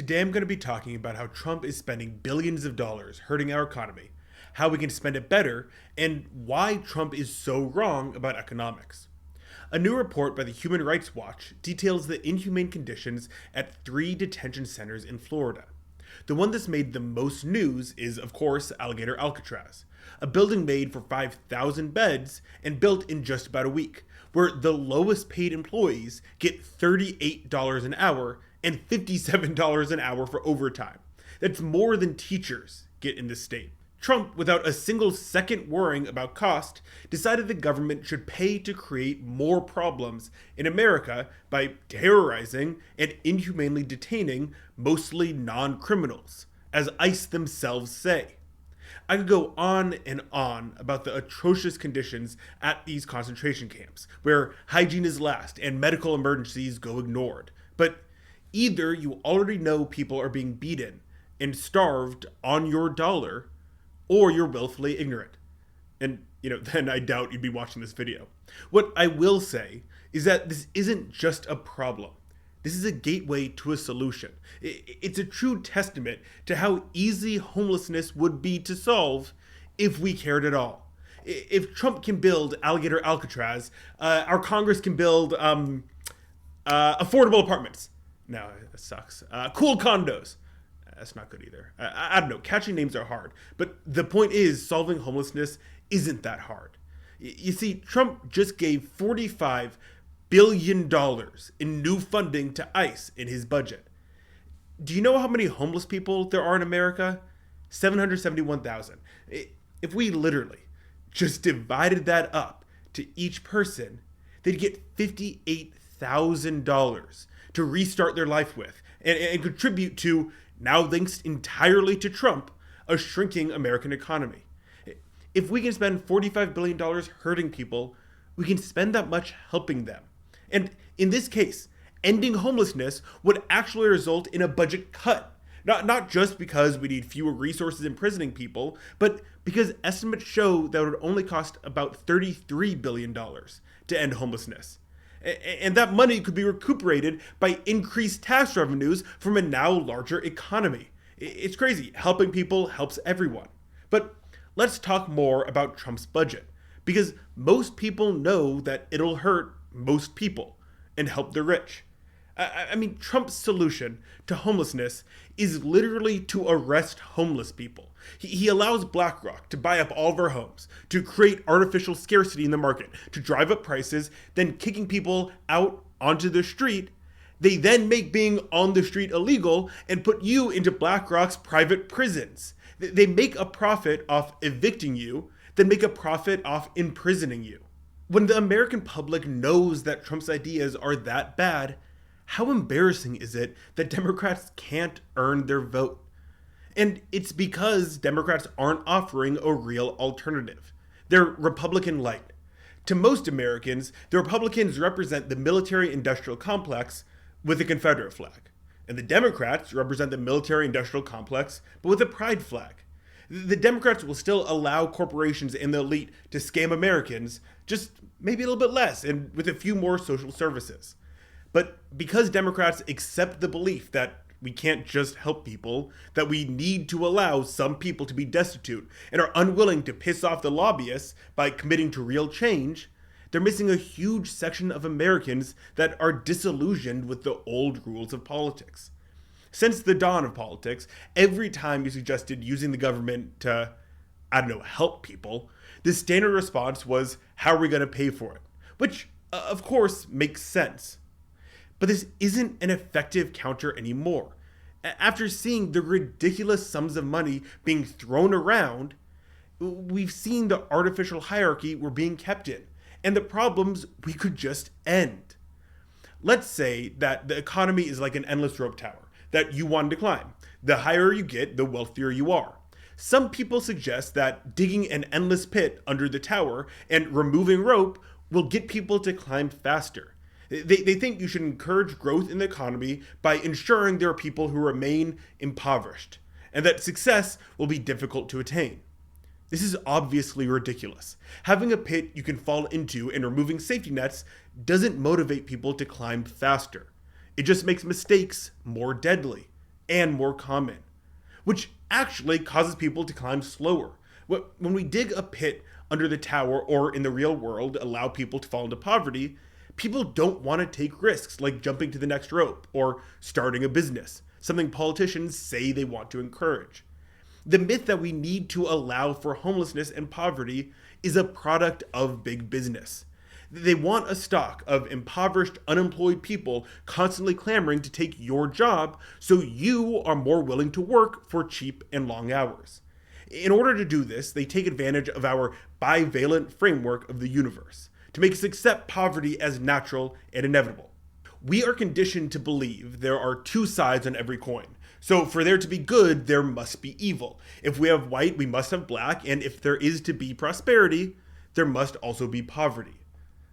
Today I'm going to be talking about how Trump is spending billions of dollars hurting our economy, how we can spend it better, and why Trump is so wrong about economics. A new report by the Human Rights Watch details the inhumane conditions at 3 detention centers in Florida. The one that's made the most news is, of course, Alligator Alcatraz, a building made for 5,000 beds and built in just about a week, where the lowest paid employees get $38 an hour and $57 an hour for overtime. That's more than teachers get in this state. Trump, without a single second worrying about cost, decided the government should pay to create more problems in America by terrorizing and inhumanely detaining mostly non-criminals, as ICE themselves say. I could go on and on about the atrocious conditions at these concentration camps, where hygiene is last and medical emergencies go ignored. But either you already know people are being beaten and starved on your dollar, or you're willfully ignorant. And, then I doubt you'd be watching this video. What I will say is that this isn't just a problem. This is a gateway to a solution. It's a true testament to how easy homelessness would be to solve if we cared at all. If Trump can build Alligator Alcatraz, our Congress can build affordable apartments. No, that sucks. Cool condos. That's not good either. I don't know. Catchy names are hard. But the point is, solving homelessness isn't that hard. You see, Trump just gave $45 billion in new funding to ICE in his budget. Do you know how many homeless people there are in America? 771,000. If we literally just divided that up to each person, they'd get $58,000 to restart their life with and contribute to, now thanks entirely to Trump, a shrinking American economy. If we can spend $45 billion hurting people, we can spend that much helping them. And in this case, ending homelessness would actually result in a budget cut. Not just because we need fewer resources imprisoning people, but because estimates show that it would only cost about $33 billion to end homelessness. And that money could be recuperated by increased tax revenues from a now larger economy. It's crazy. Helping people helps everyone. But let's talk more about Trump's budget, because most people know that it'll hurt most people and help the rich. I mean, Trump's solution to homelessness is literally to arrest homeless people. He allows BlackRock to buy up all of our homes, to create artificial scarcity in the market, to drive up prices, then kicking people out onto the street. They then make being on the street illegal and put you into BlackRock's private prisons. They make a profit off evicting you, then make a profit off imprisoning you. When the American public knows that Trump's ideas are that bad, how embarrassing is it that Democrats can't earn their vote? And it's because Democrats aren't offering a real alternative. They're Republican light. To most Americans, the Republicans represent the military-industrial complex with a Confederate flag. And the Democrats represent the military-industrial complex, but with a pride flag. The Democrats will still allow corporations and the elite to scam Americans, just maybe a little bit less and with a few more social services. But because Democrats accept the belief that we can't just help people, that we need to allow some people to be destitute, and are unwilling to piss off the lobbyists by committing to real change, they're missing a huge section of Americans that are disillusioned with the old rules of politics. Since the dawn of politics, every time you suggested using the government to, help people, the standard response was, how are we going to pay for it? Which, of course, makes sense. But this isn't an effective counter anymore. After seeing the ridiculous sums of money being thrown around, we've seen the artificial hierarchy we're being kept in, and the problems we could just end. Let's say that the economy is like an endless rope tower that you want to climb. The higher you get, the wealthier you are. Some people suggest that digging an endless pit under the tower and removing rope will get people to climb faster. They think you should encourage growth in the economy by ensuring there are people who remain impoverished, and that success will be difficult to attain. This is obviously ridiculous. Having a pit you can fall into and removing safety nets doesn't motivate people to climb faster. It just makes mistakes more deadly. and more common, which actually causes people to climb slower. When we dig a pit under the tower or in the real world allow people to fall into poverty, people don't want to take risks like jumping to the next rope or starting a business, something politicians say they want to encourage. The myth that we need to allow for homelessness and poverty is a product of big business. They want a stock of impoverished, unemployed people constantly clamoring to take your job so you are more willing to work for cheap and long hours. In order to do this, they take advantage of our bivalent framework of the universe to make us accept poverty as natural and inevitable. We are conditioned to believe there are two sides on every coin. So for there to be good, there must be evil. If we have white, we must have black, and if there is to be prosperity, there must also be poverty.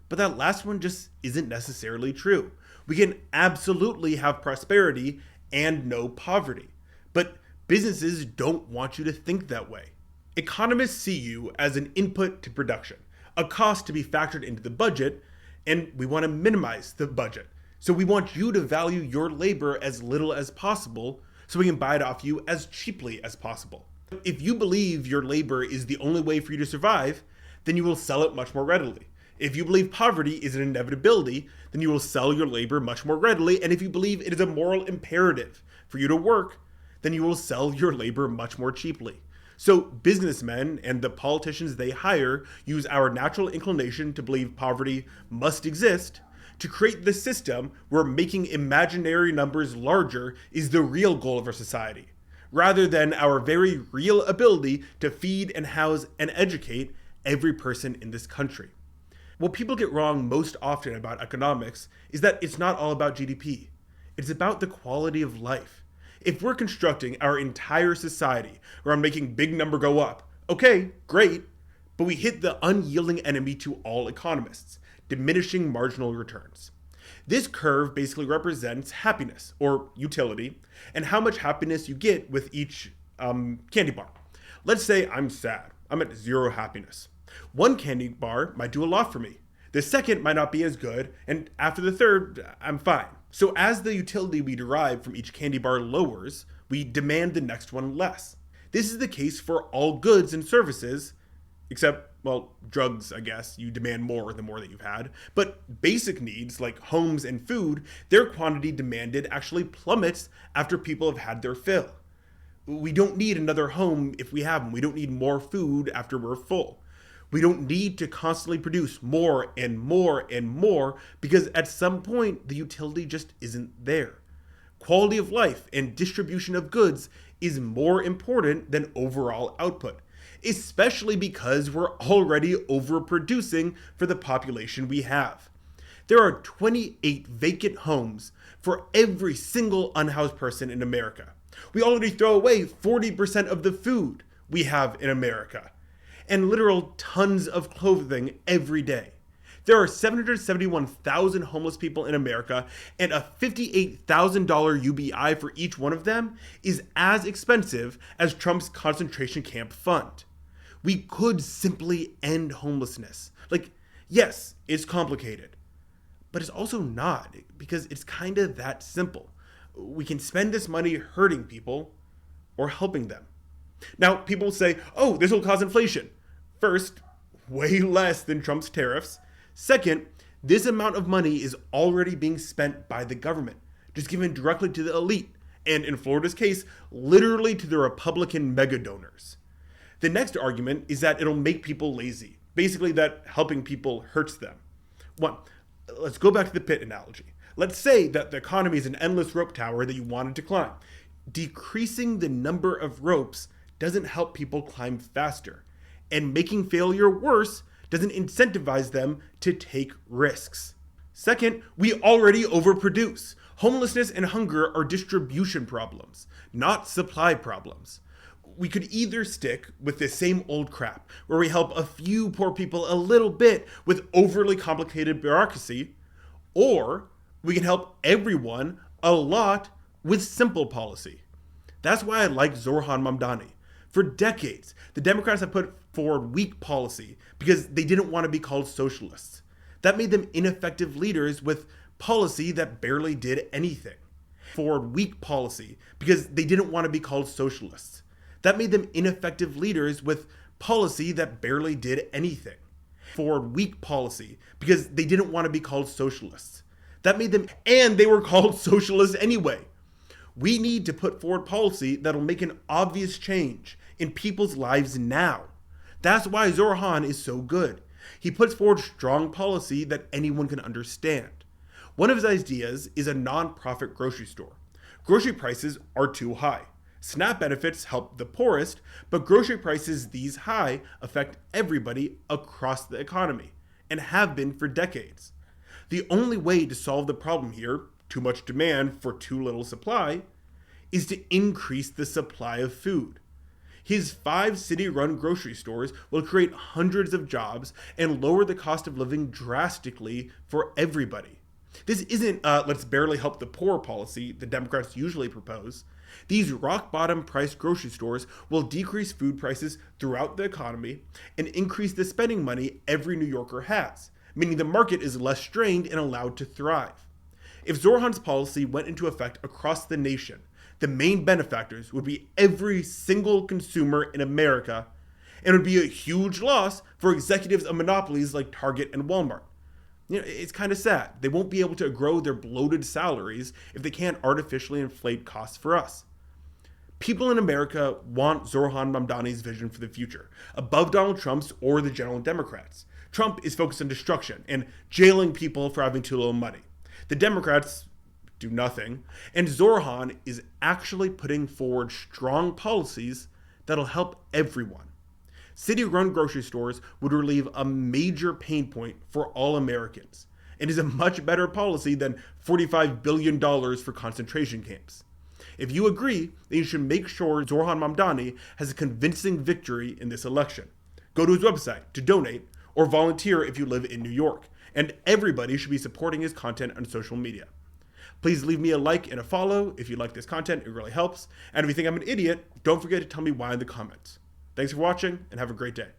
But that last one just isn't necessarily true. We can absolutely have prosperity and no poverty. But businesses don't want you to think that way. Economists see you as an input to production, a cost to be factored into the budget, and we want to minimize the budget. So we want you to value your labor as little as possible so we can buy it off you as cheaply as possible. If you believe your labor is the only way for you to survive, then you will sell it much more readily. If you believe poverty is an inevitability, then you will sell your labor much more readily. And if you believe it is a moral imperative for you to work, then you will sell your labor much more cheaply. So businessmen and the politicians they hire use our natural inclination to believe poverty must exist to create the system where making imaginary numbers larger is the real goal of our society, rather than our very real ability to feed and house and educate every person in this country. What people get wrong most often about economics is that it's not all about GDP. It's about the quality of life. If we're constructing our entire society around making big number go up, okay, great, but we hit the unyielding enemy to all economists, diminishing marginal returns. This curve basically represents happiness, or utility, and how much happiness you get with each candy bar. Let's say I'm sad. I'm at 0 happiness. One candy bar might do a lot for me. The second might not be as good, and after the third, I'm fine. So as the utility we derive from each candy bar lowers, we demand the next one less. This is the case for all goods and services, except, well, drugs, I guess. You demand more the more that you've had. But basic needs like homes and food, their quantity demanded actually plummets after people have had their fill. We don't need another home if we have them. We don't need more food after we're full. We don't need to constantly produce more and more and more because at some point the utility just isn't there. Quality of life and distribution of goods is more important than overall output, especially because we're already overproducing for the population we have. There are 28 vacant homes for every single unhoused person in America. We already throw away 40% of the food we have in America, and literal tons of clothing every day. There are 771,000 homeless people in America, and a $58,000 UBI for each one of them is as expensive as Trump's concentration camp fund. We could simply end homelessness. Yes, it's complicated, but it's also not, because it's kind of that simple. We can spend this money hurting people or helping them. Now, people say, oh, this will cause inflation. First, way less than Trump's tariffs. Second, this amount of money is already being spent by the government, just given directly to the elite, and in Florida's case, literally to the Republican mega donors. The next argument is that it'll make people lazy, basically that helping people hurts them. One, let's go back to the pit analogy. Let's say that the economy is an endless rope tower that you wanted to climb. Decreasing the number of ropes doesn't help people climb faster, and making failure worse doesn't incentivize them to take risks. Second, we already overproduce. Homelessness and hunger are distribution problems, not supply problems. We could either stick with the same old crap, where we help a few poor people a little bit with overly complicated bureaucracy, or we can help everyone a lot with simple policy. That's why I like Zorhan Mamdani. For decades, the Democrats have put forward weak policy because they didn't want to be called socialists. That made them ineffective leaders with policy that barely did anything. Forward weak policy because they didn't want to be called socialists. That made them ineffective leaders with policy that barely did anything. Forward weak policy because they didn't want to be called socialists. That made them, and they were called socialists anyway. We need to put forward policy that'll make an obvious change in people's lives now. That's why Zorhan is so good. He puts forward strong policy that anyone can understand. One of his ideas is a non-profit grocery store. Grocery prices are too high. SNAP benefits help the poorest, but grocery prices these high affect everybody across the economy, and have been for decades. The only way to solve the problem here, too much demand for too little supply, is to increase the supply of food. His 5 city-run grocery stores will create hundreds of jobs and lower the cost of living drastically for everybody. This isn't let's barely help the poor policy the Democrats usually propose. These rock-bottom price grocery stores will decrease food prices throughout the economy and increase the spending money every New Yorker has, meaning the market is less strained and allowed to thrive. If Zorhan's policy went into effect across the nation, the main benefactors would be every single consumer in America, and it would be a huge loss for executives of monopolies like Target and Walmart. It's kind of sad. They won't be able to grow their bloated salaries if they can't artificially inflate costs for us. People in America want Zorhan Mamdani's vision for the future, above Donald Trump's or the General Democrats. Trump is focused on destruction and jailing people for having too little money. The Democrats do nothing, and Zorhan is actually putting forward strong policies that'll help everyone. City-run grocery stores would relieve a major pain point for all Americans, and is a much better policy than $45 billion for concentration camps. If you agree, then you should make sure Zorhan Mamdani has a convincing victory in this election. Go to his website to donate or volunteer if you live in New York, and everybody should be supporting his content on social media. Please leave me a like and a follow if you like this content, it really helps. And if you think I'm an idiot, don't forget to tell me why in the comments. Thanks for watching, and have a great day.